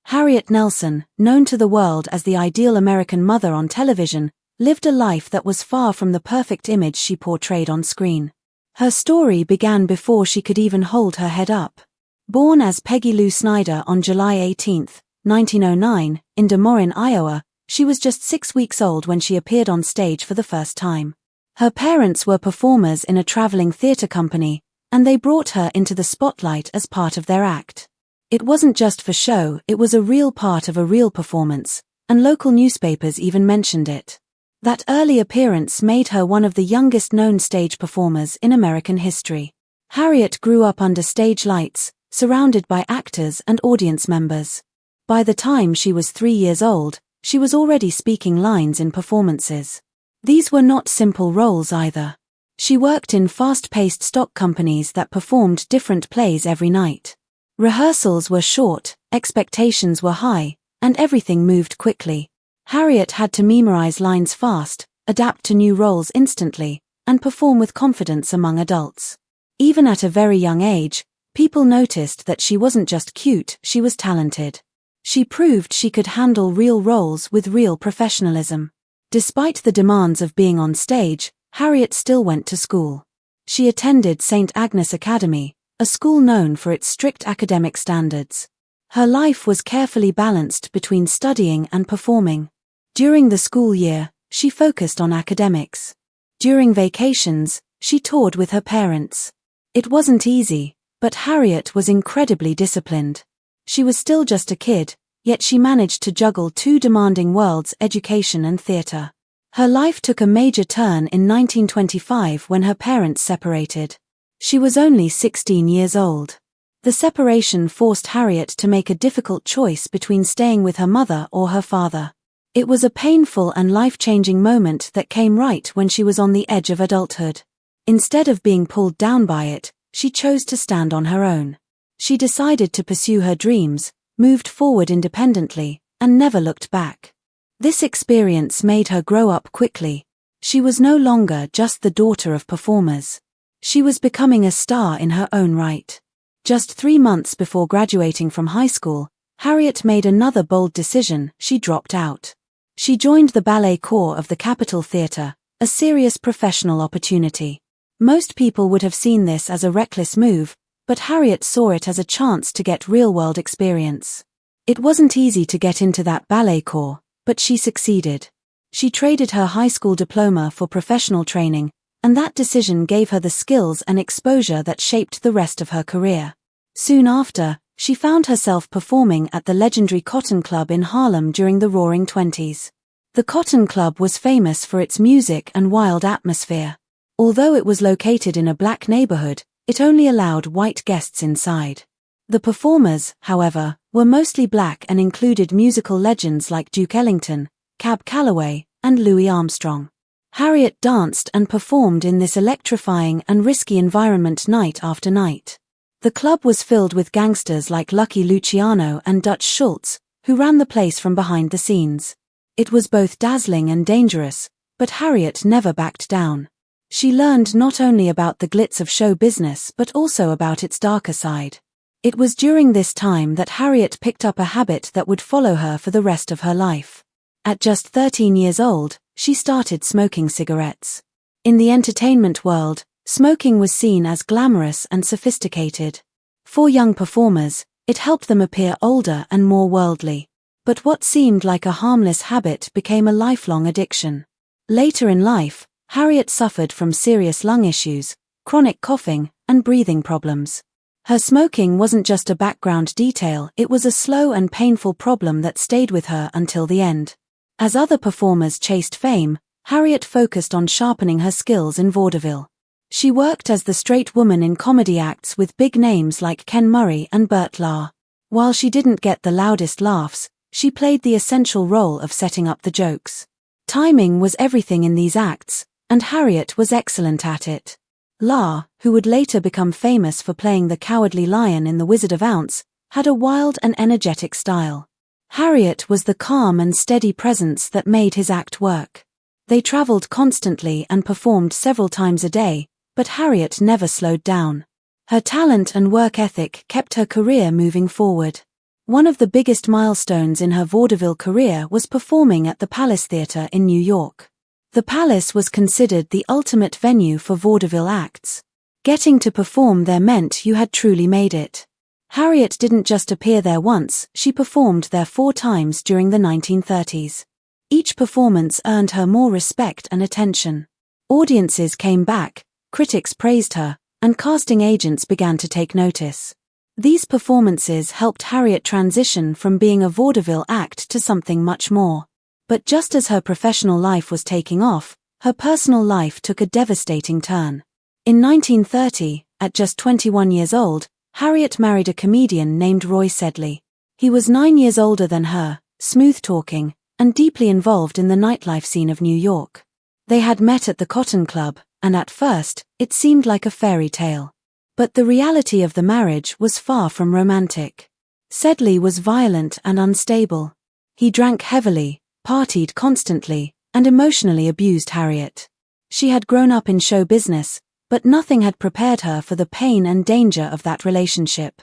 Harriet Nelson, known to the world as the ideal American mother on television, lived a life that was far from the perfect image she portrayed on screen. Her story began before she could even hold her head up. Born as Peggy Lou Snyder on July 18, 1909, in Des Moines, Iowa, she was just 6 weeks old when she appeared on stage for the first time. Her parents were performers in a traveling theater company, and they brought her into the spotlight as part of their act. It wasn't just for show, it was a real part of a real performance, and local newspapers even mentioned it. That early appearance made her one of the youngest known stage performers in American history. Harriet grew up under stage lights, surrounded by actors and audience members. By the time she was 3 years old, she was already speaking lines in performances. These were not simple roles either. She worked in fast-paced stock companies that performed different plays every night. Rehearsals were short, expectations were high, and everything moved quickly. Harriet had to memorize lines fast, adapt to new roles instantly, and perform with confidence among adults. Even at a very young age, people noticed that she wasn't just cute, she was talented. She proved she could handle real roles with real professionalism. Despite the demands of being on stage, Harriet still went to school. She attended St. Agnes Academy, a school known for its strict academic standards. Her life was carefully balanced between studying and performing. During the school year, she focused on academics. During vacations, she toured with her parents. It wasn't easy, but Harriet was incredibly disciplined. She was still just a kid, yet she managed to juggle two demanding worlds: education and theater. Her life took a major turn in 1925 when her parents separated. She was only 16 years old. The separation forced Harriet to make a difficult choice between staying with her mother or her father. It was a painful and life-changing moment that came right when she was on the edge of adulthood. Instead of being pulled down by it, she chose to stand on her own. She decided to pursue her dreams, moved forward independently, and never looked back. This experience made her grow up quickly. She was no longer just the daughter of performers. She was becoming a star in her own right. Just 3 months before graduating from high school, Harriet made another bold decision: she dropped out. She joined the ballet corps of the Capitol Theatre, a serious professional opportunity. Most people would have seen this as a reckless move, but Harriet saw it as a chance to get real-world experience. It wasn't easy to get into that ballet corps, but she succeeded. She traded her high school diploma for professional training, and that decision gave her the skills and exposure that shaped the rest of her career. Soon after, she found herself performing at the legendary Cotton Club in Harlem during the Roaring Twenties. The Cotton Club was famous for its music and wild atmosphere. Although it was located in a black neighborhood, it only allowed white guests inside. The performers, however, were mostly black and included musical legends like Duke Ellington, Cab Calloway, and Louis Armstrong. Harriet danced and performed in this electrifying and risky environment night after night. The club was filled with gangsters like Lucky Luciano and Dutch Schultz, who ran the place from behind the scenes. It was both dazzling and dangerous, but Harriet never backed down. She learned not only about the glitz of show business but also about its darker side. It was during this time that Harriet picked up a habit that would follow her for the rest of her life. At just 13 years old, she started smoking cigarettes. In the entertainment world, smoking was seen as glamorous and sophisticated. For young performers, it helped them appear older and more worldly. But what seemed like a harmless habit became a lifelong addiction. Later in life, Harriet suffered from serious lung issues, chronic coughing, and breathing problems. Her smoking wasn't just a background detail, it was a slow and painful problem that stayed with her until the end. As other performers chased fame, Harriet focused on sharpening her skills in vaudeville. She worked as the straight woman in comedy acts with big names like Ken Murray and Burt Lahr. While she didn't get the loudest laughs, she played the essential role of setting up the jokes. Timing was everything in these acts, and Harriet was excellent at it. Lahr, who would later become famous for playing the Cowardly Lion in The Wizard of Oz, had a wild and energetic style. Harriet was the calm and steady presence that made his act work. They traveled constantly and performed several times a day, but Harriet never slowed down. Her talent and work ethic kept her career moving forward. One of the biggest milestones in her vaudeville career was performing at the Palace Theatre in New York. The Palace was considered the ultimate venue for vaudeville acts. Getting to perform there meant you had truly made it. Harriet didn't just appear there once, she performed there 4 times during the 1930s. Each performance earned her more respect and attention. Audiences came back, critics praised her, and casting agents began to take notice. These performances helped Harriet transition from being a vaudeville act to something much more. But just as her professional life was taking off, her personal life took a devastating turn. In 1930, at just 21 years old, Harriet married a comedian named Roy Sedley. He was 9 years older than her, smooth-talking, and deeply involved in the nightlife scene of New York. They had met at the Cotton Club, and at first, it seemed like a fairy tale. But the reality of the marriage was far from romantic. Sedley was violent and unstable. He drank heavily, partied constantly, and emotionally abused Harriet. She had grown up in show business, but nothing had prepared her for the pain and danger of that relationship.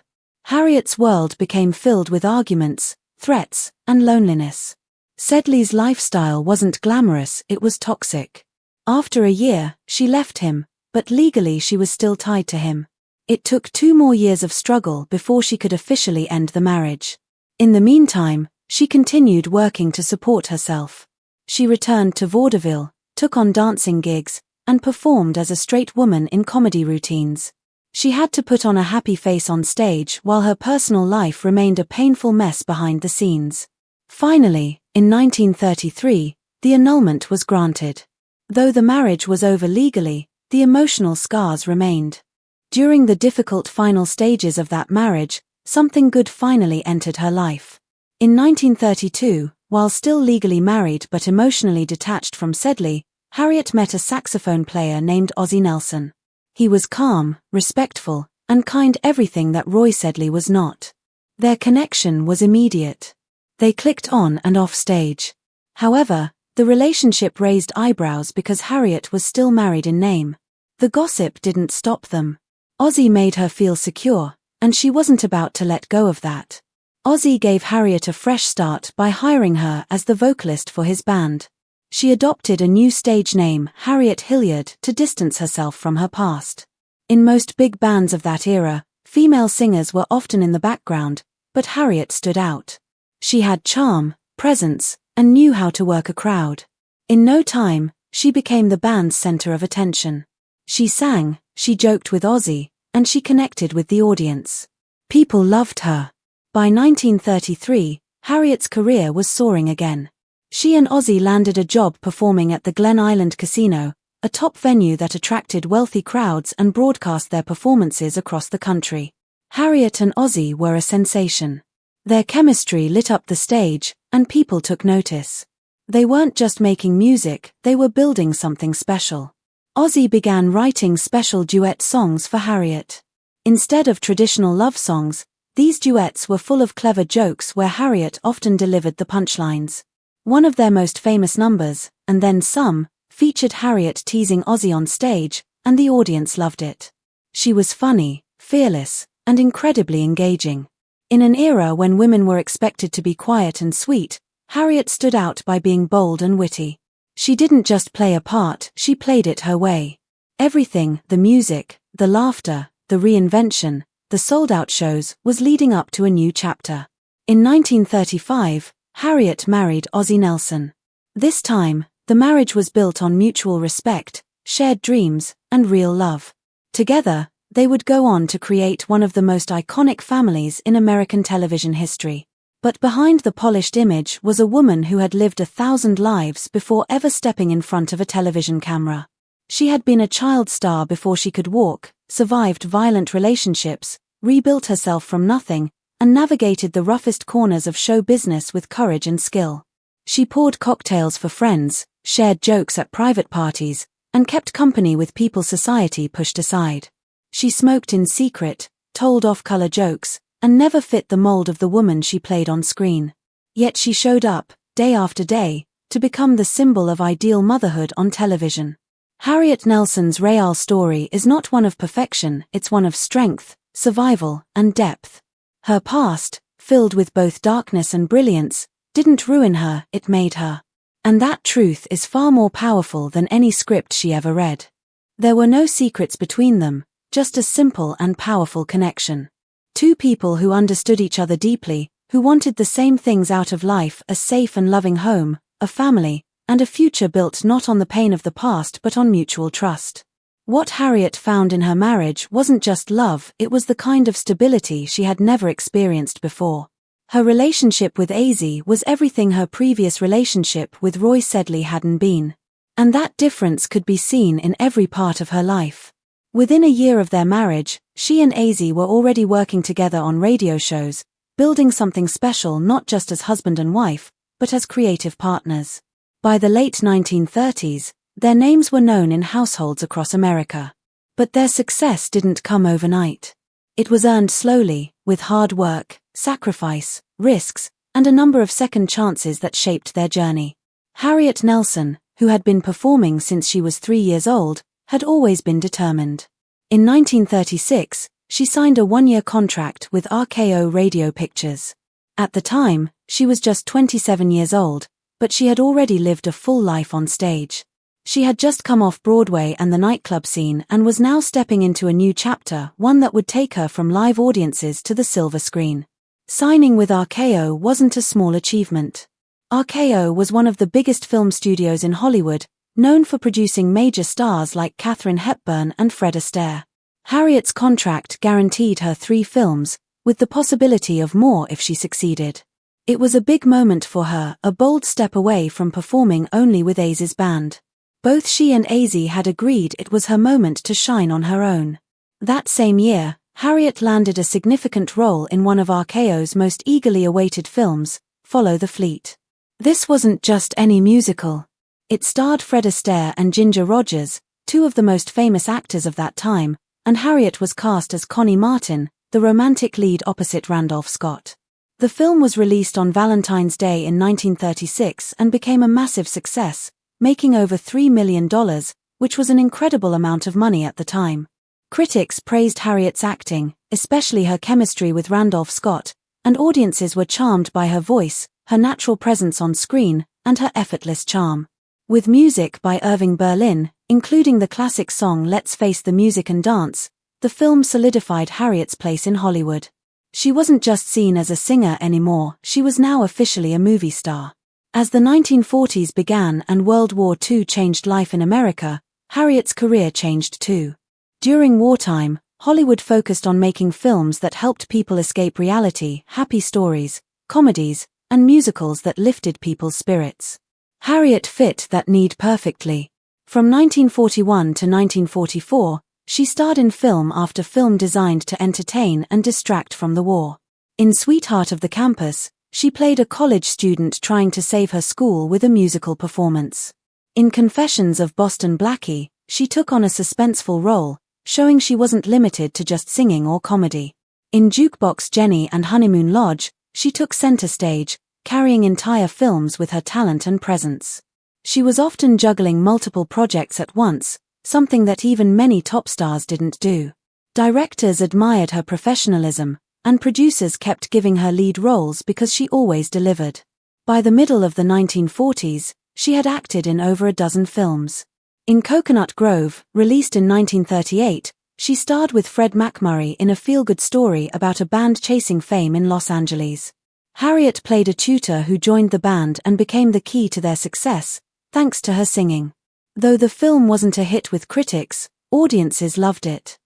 Harriet's world became filled with arguments, threats, and loneliness. Sedley's lifestyle wasn't glamorous, it was toxic. After a year, she left him, but legally she was still tied to him. It took 2 more years of struggle before she could officially end the marriage. In the meantime, she continued working to support herself. She returned to vaudeville, took on dancing gigs, and performed as a straight woman in comedy routines. She had to put on a happy face on stage while her personal life remained a painful mess behind the scenes. Finally, in 1933, the annulment was granted. Though the marriage was over legally, the emotional scars remained. During the difficult final stages of that marriage, something good finally entered her life. In 1932, while still legally married but emotionally detached from Sedley, Harriet met a saxophone player named Ozzie Nelson. He was calm, respectful, and kind, everything that Roy Sedley was not. Their connection was immediate. They clicked on and off stage. However, the relationship raised eyebrows because Harriet was still married in name. The gossip didn't stop them. Ozzie made her feel secure, and she wasn't about to let go of that. Ozzie gave Harriet a fresh start by hiring her as the vocalist for his band. She adopted a new stage name, Harriet Hilliard, to distance herself from her past. In most big bands of that era, female singers were often in the background, but Harriet stood out. She had charm, presence, and knew how to work a crowd. In no time, she became the band's center of attention. She sang, she joked with Ozzie, and she connected with the audience. People loved her. By 1933, Harriet's career was soaring again. She and Ozzie landed a job performing at the Glen Island Casino, a top venue that attracted wealthy crowds and broadcast their performances across the country. Harriet and Ozzie were a sensation. Their chemistry lit up the stage, and people took notice. They weren't just making music, they were building something special. Ozzie began writing special duet songs for Harriet. Instead of traditional love songs, these duets were full of clever jokes where Harriet often delivered the punchlines. One of their most famous numbers, And Then Some, featured Harriet teasing Ozzie on stage, and the audience loved it. She was funny, fearless, and incredibly engaging. In an era when women were expected to be quiet and sweet, Harriet stood out by being bold and witty. She didn't just play a part, she played it her way. Everything, the music, the laughter, the reinvention, the sold-out shows, was leading up to a new chapter. In 1935, Harriet married Ozzie Nelson. This time, the marriage was built on mutual respect, shared dreams, and real love. Together, they would go on to create one of the most iconic families in American television history. But behind the polished image was a woman who had lived 1,000 lives before ever stepping in front of a television camera. She had been a child star before she could walk, survived violent relationships, rebuilt herself from nothing, and navigated the roughest corners of show business with courage and skill. She poured cocktails for friends, shared jokes at private parties, and kept company with people society pushed aside. She smoked in secret, told off-color jokes, and never fit the mold of the woman she played on screen. Yet she showed up, day after day, to become the symbol of ideal motherhood on television. Harriet Nelson's real story is not one of perfection, it's one of strength, survival, and depth. Her past, filled with both darkness and brilliance, didn't ruin her, it made her. And that truth is far more powerful than any script she ever read. There were no secrets between them, just a simple and powerful connection. Two people who understood each other deeply, who wanted the same things out of life: a safe and loving home, a family, and a future built not on the pain of the past but on mutual trust. What Harriet found in her marriage wasn't just love, it was the kind of stability she had never experienced before. Her relationship with Ozzie was everything her previous relationship with Roy Sedley hadn't been. And that difference could be seen in every part of her life. Within a year of their marriage, she and Ozzie were already working together on radio shows, building something special not just as husband and wife, but as creative partners. By the late 1930s, their names were known in households across America. But their success didn't come overnight. It was earned slowly, with hard work, sacrifice, risks, and a number of second chances that shaped their journey. Harriet Nelson, who had been performing since she was 3 years old, had always been determined. In 1936, she signed a one-year contract with RKO Radio Pictures. At the time, she was just 27 years old, but she had already lived a full life on stage. She had just come off Broadway and the nightclub scene and was now stepping into a new chapter, one that would take her from live audiences to the silver screen. Signing with RKO wasn't a small achievement. RKO was one of the biggest film studios in Hollywood, known for producing major stars like Katharine Hepburn and Fred Astaire. Harriet's contract guaranteed her 3 films, with the possibility of more if she succeeded. It was a big moment for her, a bold step away from performing only with Ozzie's band. Both she and Ozzie had agreed it was her moment to shine on her own. That same year, Harriet landed a significant role in one of RKO's most eagerly awaited films, Follow the Fleet. This wasn't just any musical. It starred Fred Astaire and Ginger Rogers, 2 of the most famous actors of that time, and Harriet was cast as Connie Martin, the romantic lead opposite Randolph Scott. The film was released on Valentine's Day in 1936 and became a massive success, making over $3 million, which was an incredible amount of money at the time. Critics praised Harriet's acting, especially her chemistry with Randolph Scott, and audiences were charmed by her voice, her natural presence on screen, and her effortless charm. With music by Irving Berlin, including the classic song Let's Face the Music and Dance, the film solidified Harriet's place in Hollywood. She wasn't just seen as a singer anymore, she was now officially a movie star. As the 1940s began and World War II changed life in America, Harriet's career changed too. During wartime, Hollywood focused on making films that helped people escape reality, happy stories, comedies, and musicals that lifted people's spirits. Harriet fit that need perfectly. From 1941 to 1944, she starred in film after film designed to entertain and distract from the war. In Sweetheart of the Campus, she played a college student trying to save her school with a musical performance. In Confessions of Boston Blackie, she took on a suspenseful role, showing she wasn't limited to just singing or comedy. In Jukebox Jenny and Honeymoon Lodge, she took center stage, carrying entire films with her talent and presence. She was often juggling multiple projects at once, something that even many top stars didn't do. Directors admired her professionalism, and producers kept giving her lead roles because she always delivered. By the middle of the 1940s, she had acted in over a dozen films. In Coconut Grove, released in 1938, she starred with Fred MacMurray in a feel-good story about a band chasing fame in Los Angeles. Harriet played a tutor who joined the band and became the key to their success, thanks to her singing. Though the film wasn't a hit with critics, audiences loved it.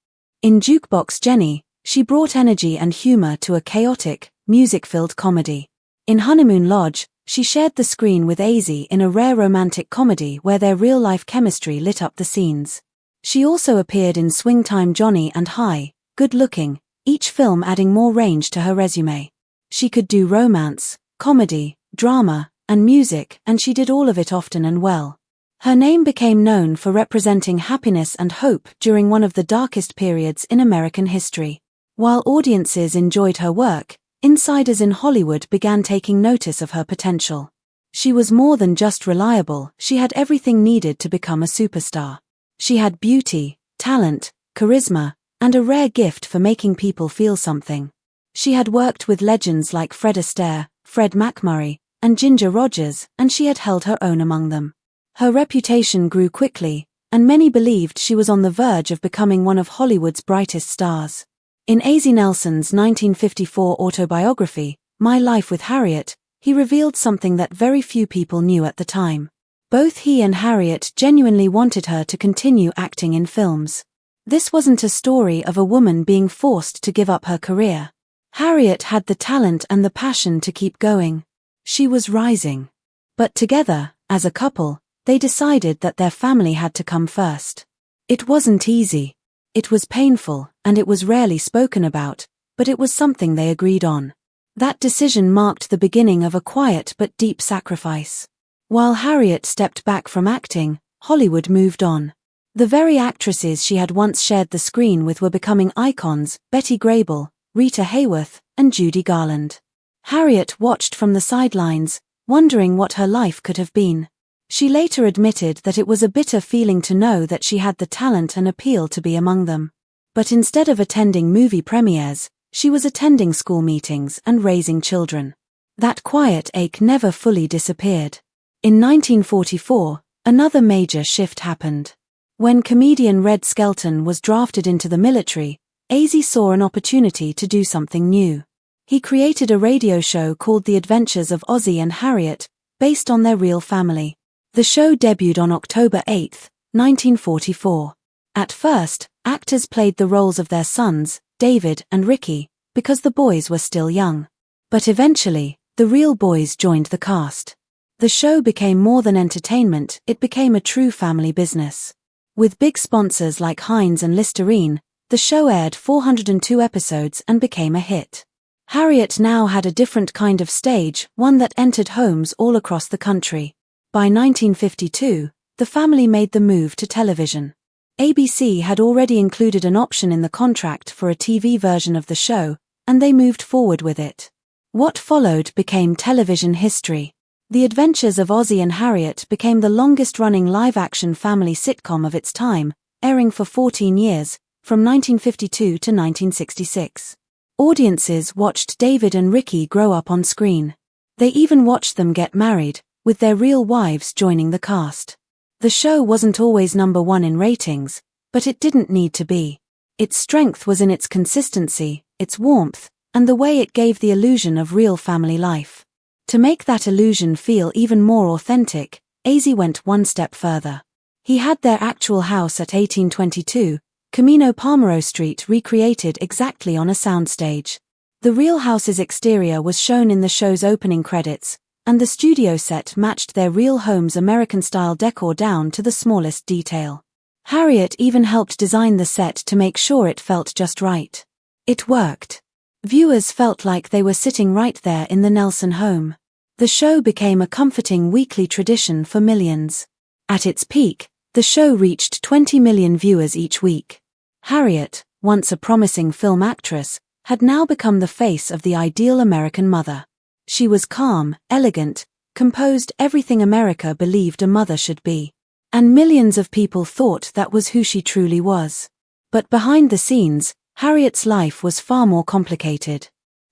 In Jukebox Jenny, she brought energy and humor to a chaotic, music-filled comedy. In Honeymoon Lodge, she shared the screen with Ozzie in a rare romantic comedy where their real-life chemistry lit up the scenes. She also appeared in Swing Time Johnny and Hi, Good Looking, each film adding more range to her resume. She could do romance, comedy, drama, and music, and she did all of it often and well. Her name became known for representing happiness and hope during one of the darkest periods in American history. While audiences enjoyed her work, insiders in Hollywood began taking notice of her potential. She was more than just reliable, she had everything needed to become a superstar. She had beauty, talent, charisma, and a rare gift for making people feel something. She had worked with legends like Fred Astaire, Fred MacMurray, and Ginger Rogers, and she had held her own among them. Her reputation grew quickly, and many believed she was on the verge of becoming one of Hollywood's brightest stars. In Ozzie Nelson's 1954 autobiography, My Life with Harriet, he revealed something that very few people knew at the time. Both he and Harriet genuinely wanted her to continue acting in films. This wasn't a story of a woman being forced to give up her career. Harriet had the talent and the passion to keep going. She was rising. But together, as a couple, they decided that their family had to come first. It wasn't easy. It was painful, and it was rarely spoken about, but it was something they agreed on. That decision marked the beginning of a quiet but deep sacrifice. While Harriet stepped back from acting, Hollywood moved on. The very actresses she had once shared the screen with were becoming icons: Betty Grable, Rita Hayworth, and Judy Garland. Harriet watched from the sidelines, wondering what her life could have been. She later admitted that it was a bitter feeling to know that she had the talent and appeal to be among them. But instead of attending movie premieres, she was attending school meetings and raising children. That quiet ache never fully disappeared. In 1944, another major shift happened. When comedian Red Skelton was drafted into the military, Ozzie saw an opportunity to do something new. He created a radio show called The Adventures of Ozzie and Harriet, based on their real family. The show debuted on October 8, 1944. At first, actors played the roles of their sons, David and Ricky, because the boys were still young. But eventually, the real boys joined the cast. The show became more than entertainment, it became a true family business. With big sponsors like Heinz and Listerine, the show aired 402 episodes and became a hit. Harriet now had a different kind of stage, one that entered homes all across the country. By 1952, the family made the move to television. ABC had already included an option in the contract for a TV version of the show, and they moved forward with it. What followed became television history. The Adventures of Ozzie and Harriet became the longest-running live-action family sitcom of its time, airing for 14 years, from 1952 to 1966. Audiences watched David and Ricky grow up on screen. They even watched them get married, with their real wives joining the cast. The show wasn't always number one in ratings, but it didn't need to be. Its strength was in its consistency, its warmth, and the way it gave the illusion of real family life. To make that illusion feel even more authentic, Ozzie went one step further. He had their actual house at 1822, Camino Palmero Street, recreated exactly on a soundstage. The real house's exterior was shown in the show's opening credits, and the studio set matched their real home's American-style decor down to the smallest detail. Harriet even helped design the set to make sure it felt just right. It worked. Viewers felt like they were sitting right there in the Nelson home. The show became a comforting weekly tradition for millions. At its peak, the show reached 20 million viewers each week. Harriet, once a promising film actress, had now become the face of the ideal American mother. She was calm, elegant, composed, everything America believed a mother should be. And millions of people thought that was who she truly was. But behind the scenes, Harriet's life was far more complicated.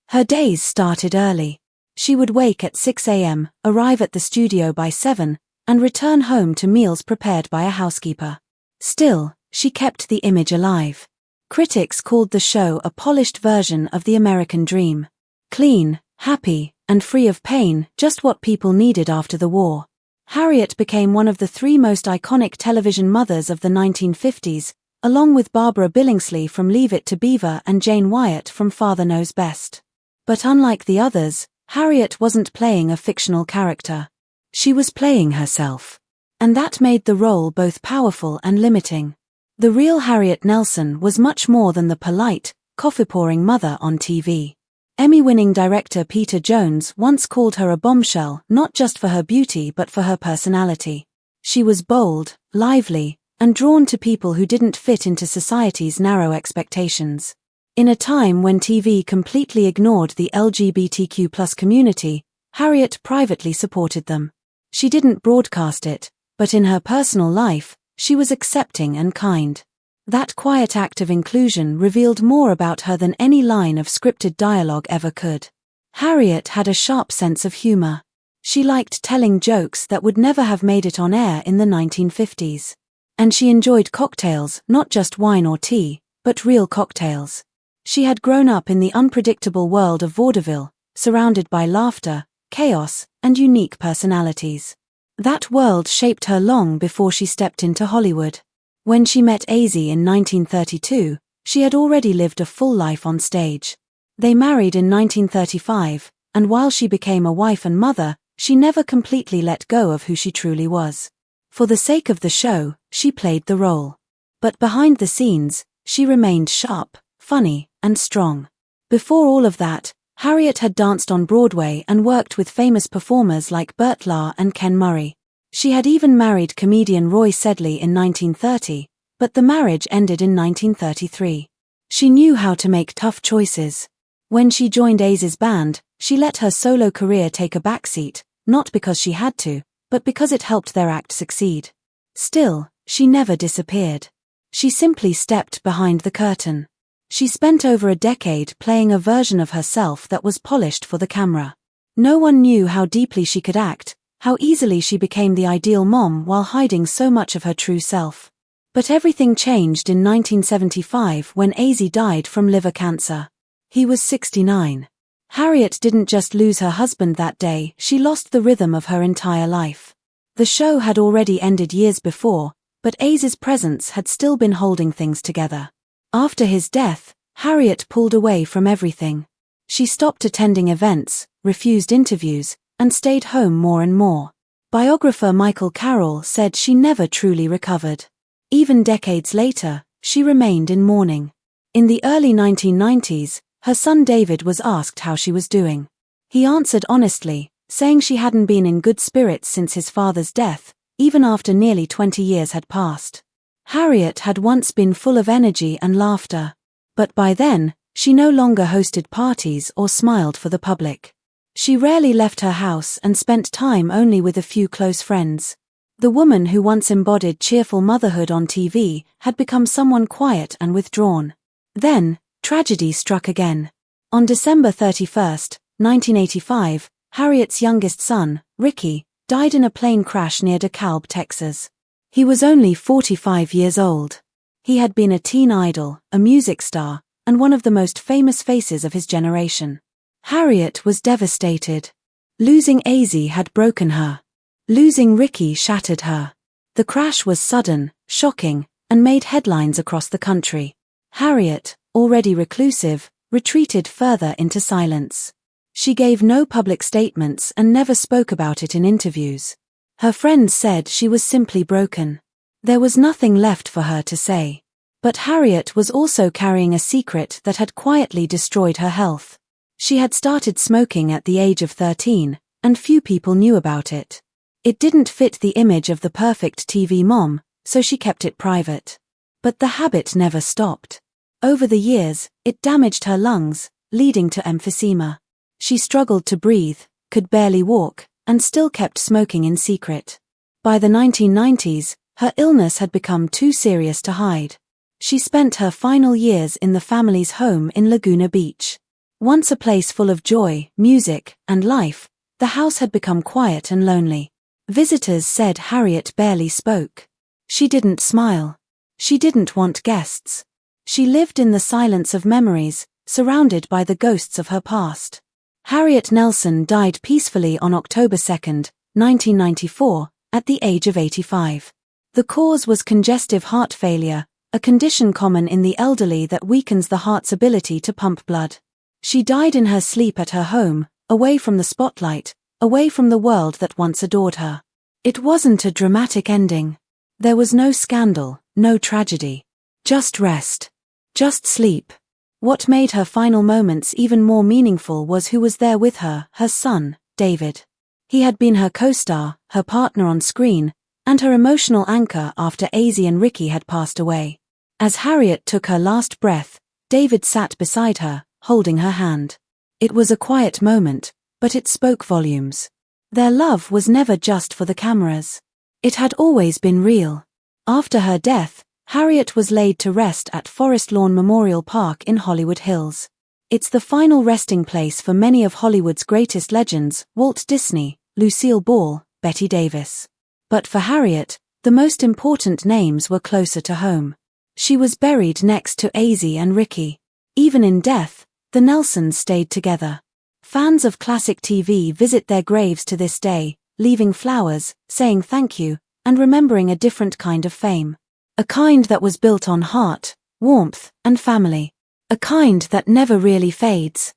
Her days started early. She would wake at 6 a.m., arrive at the studio by 7, and return home to meals prepared by a housekeeper. Still, she kept the image alive. Critics called the show a polished version of the American dream. Clean, happy, and free of pain, just what people needed after the war. Harriet became one of the three most iconic television mothers of the 1950s, along with Barbara Billingsley from Leave It to Beaver and Jane Wyatt from Father Knows Best. But unlike the others, Harriet wasn't playing a fictional character. She was playing herself. And that made the role both powerful and limiting. The real Harriet Nelson was much more than the polite, coffee-pouring mother on TV. Emmy-winning director Peter Jones once called her a bombshell, not just for her beauty but for her personality. She was bold, lively, and drawn to people who didn't fit into society's narrow expectations. In a time when TV completely ignored the LGBTQ+ community, Harriet privately supported them. She didn't broadcast it, but in her personal life, she was accepting and kind. That quiet act of inclusion revealed more about her than any line of scripted dialogue ever could. Harriet had a sharp sense of humor. She liked telling jokes that would never have made it on air in the 1950s. And she enjoyed cocktails, not just wine or tea, but real cocktails. She had grown up in the unpredictable world of vaudeville, surrounded by laughter, chaos, and unique personalities. That world shaped her long before she stepped into Hollywood. When she met Ozzie in 1932, she had already lived a full life on stage. They married in 1935, and while she became a wife and mother, she never completely let go of who she truly was. For the sake of the show, she played the role. But behind the scenes, she remained sharp, funny, and strong. Before all of that, Harriet had danced on Broadway and worked with famous performers like Burt Lahr and Ken Murray. She had even married comedian Roy Sedley in 1930, but the marriage ended in 1933. She knew how to make tough choices. When she joined Ozzie's band, she let her solo career take a backseat, not because she had to, but because it helped their act succeed. Still, she never disappeared. She simply stepped behind the curtain. She spent over a decade playing a version of herself that was polished for the camera. No one knew how deeply she could act, how easily she became the ideal mom while hiding so much of her true self. But everything changed in 1975 when Ozzie died from liver cancer. He was 69. Harriet didn't just lose her husband that day, she lost the rhythm of her entire life. The show had already ended years before, but Ozzie's presence had still been holding things together. After his death, Harriet pulled away from everything. She stopped attending events, refused interviews, and stayed home more and more. Biographer Michael Carroll said she never truly recovered. Even decades later, she remained in mourning. In the early 1990s, her son David was asked how she was doing. He answered honestly, saying she hadn't been in good spirits since his father's death, even after nearly 20 years had passed. Harriet had once been full of energy and laughter. But by then, she no longer hosted parties or smiled for the public. She rarely left her house and spent time only with a few close friends. The woman who once embodied cheerful motherhood on TV had become someone quiet and withdrawn. Then, tragedy struck again. On December 31, 1985, Harriet's youngest son, Ricky, died in a plane crash near DeKalb, Texas. He was only 45 years old. He had been a teen idol, a music star, and one of the most famous faces of his generation. Harriet was devastated. Losing Ozzie had broken her. Losing Ricky shattered her. The crash was sudden, shocking, and made headlines across the country. Harriet, already reclusive, retreated further into silence. She gave no public statements and never spoke about it in interviews. Her friends said she was simply broken. There was nothing left for her to say. But Harriet was also carrying a secret that had quietly destroyed her health. She had started smoking at the age of 13, and few people knew about it. It didn't fit the image of the perfect TV mom, so she kept it private. But the habit never stopped. Over the years, it damaged her lungs, leading to emphysema. She struggled to breathe, could barely walk, and still kept smoking in secret. By the 1990s, her illness had become too serious to hide. She spent her final years in the family's home in Laguna Beach. Once a place full of joy, music, and life, the house had become quiet and lonely. Visitors said Harriet barely spoke. She didn't smile. She didn't want guests. She lived in the silence of memories, surrounded by the ghosts of her past. Harriet Nelson died peacefully on October 2, 1994, at the age of 85. The cause was congestive heart failure, a condition common in the elderly that weakens the heart's ability to pump blood. She died in her sleep at her home, away from the spotlight, away from the world that once adored her. It wasn't a dramatic ending. There was no scandal, no tragedy. Just rest. Just sleep. What made her final moments even more meaningful was who was there with her, her son, David. He had been her co-star, her partner on screen, and her emotional anchor after Ozzie and Ricky had passed away. As Harriet took her last breath, David sat beside her, holding her hand. It was a quiet moment, but it spoke volumes. Their love was never just for the cameras. It had always been real. After her death, Harriet was laid to rest at Forest Lawn Memorial Park in Hollywood Hills. It's the final resting place for many of Hollywood's greatest legends: Walt Disney, Lucille Ball, Betty Davis. But for Harriet, the most important names were closer to home. She was buried next to Ozzie and Ricky. Even in death, the Nelsons stayed together. Fans of classic TV visit their graves to this day, leaving flowers, saying thank you, and remembering a different kind of fame. A kind that was built on heart, warmth, and family. A kind that never really fades.